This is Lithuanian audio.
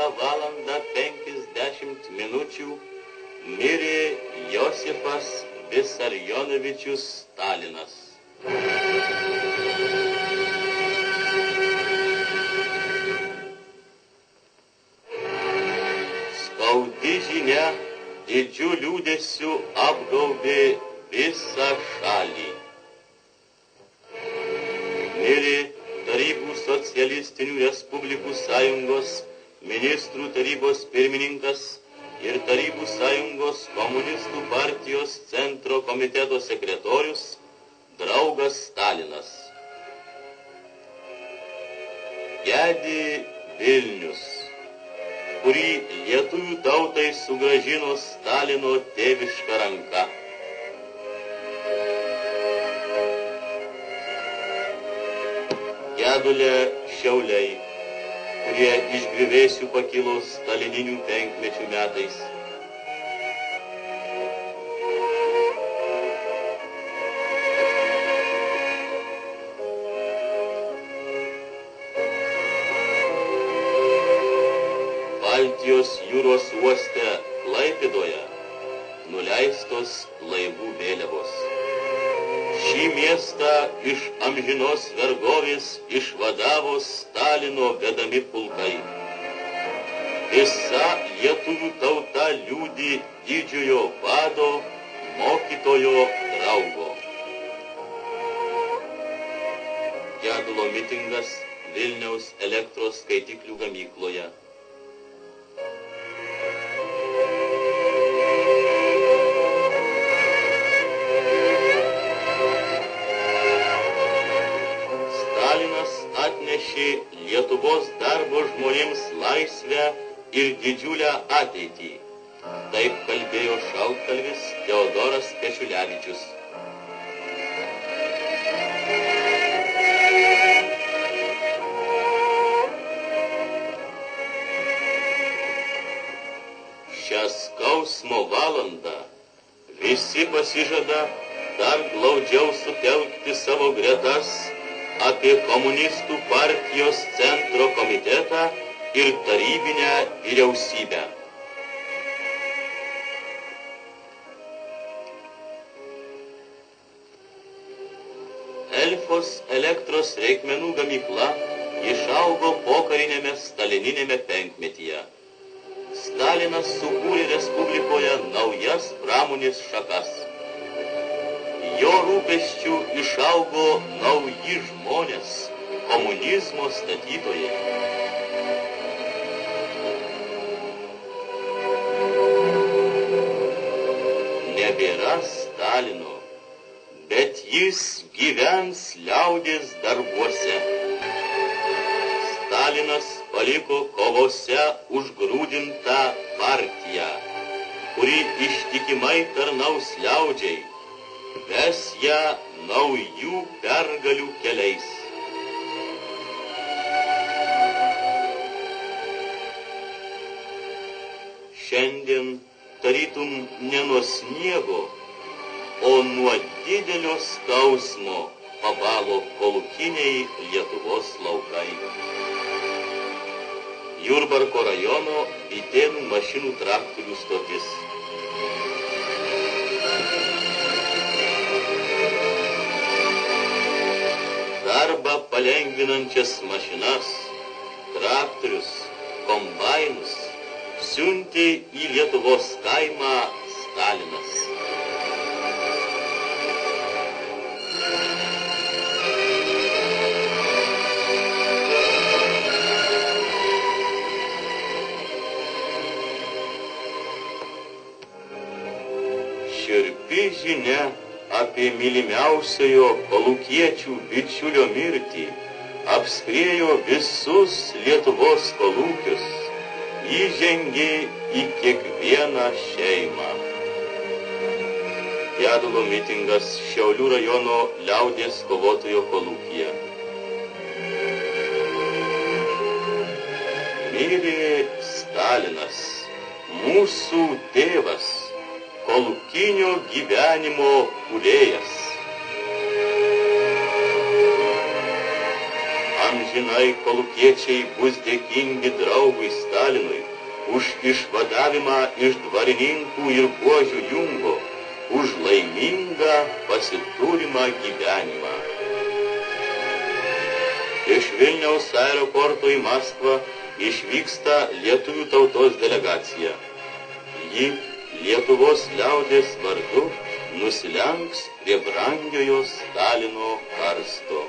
11:50 mirė Josifas Visarionovičius Stalinas. Skaudi žinia didžiu liūdesiu apgaubė visą šalį. Mirė Tarybų socialistinių respublikų sąjungos ministrų tarybos pirmininkas ir Tarybų sąjungos komunistų partijos centro komiteto sekretorius draugas Stalinas. Gedi Vilnius, kurį lietuvių tautai sugrąžino Stalino tėviška ranka. Gedulė Šiauliai, kurie iš griuvėsių pakilo stalininių penkmečių metais. Baltijos jūros uoste Klaipėdoje nuleistos laivų vėliavos. Šį miestą iš amžinos vergovės išvadavo Stalino vedami pulkai. Visa lietuvių tauta liūdi didžiojo vado, mokytojo draugo. Gedulo mitingas Vilniaus elektros skaitiklių gamykloje. Lietuvos darbo žmonėms laisvę ir didžiulę ateitį. Taip kalbėjo šaltkalvis Teodoras Pečiulevičius. Šią skausmo valandą visi pasižada dar glaudžiau sutelkti savo gretas apie komunistų partijos centro komitetą ir tarybinę vyriausybę. Elfos elektros reikmenų gamykla išaugo pokarinėme stalininėme penkmetyje. Stalinas sukūrė Respublikoje naujas pramonės šakas. Jo rūpesčių išaugo nauji žmonės, komunizmo statytojai. Nebėra Stalino, bet jis gyvens liaudės darbuose. Stalinas paliko kovose užgrūdintą partiją, kuri ištikimai tarnaus liaudžiai, ves ją naujų pergalių keliais. Šiandien tarytum ne nuo sniego, o nuo didelio skausmo pabalo kolūkiniai Lietuvos laukai. Jurbarko rajono Vytėnų mašinų traktorių stotis. Darbą palengvinančias mašinas, traktorius, kombainus siuntė į Lietuvos kaimą Stalinas. Šiurpi žinia apie mylimiausiojo kolūkiečių bičiulio mirtį apskriejo visus Lietuvos kolūkius, įžengė į kiekvieną šeimą. Gedulo mitingas Šiaulių rajono liaudės kovotojo kolūkyje. Mirė Stalinas, mūsų tėvas, kolūkinio gyvenimo kūrėjas. amžinai kolūkiečiai bus dėkingi draugui Stalinui už išvadavimą iš dvarininkų ir buožių jungo, už laimingą pasiturimą gyvenimą. Iš Vilniaus aeroporto į Maskvą išvyksta lietuvių tautos delegacija. Ji Lietuvos liaudės vardu nusilenks prie brangiojo Stalino karsto.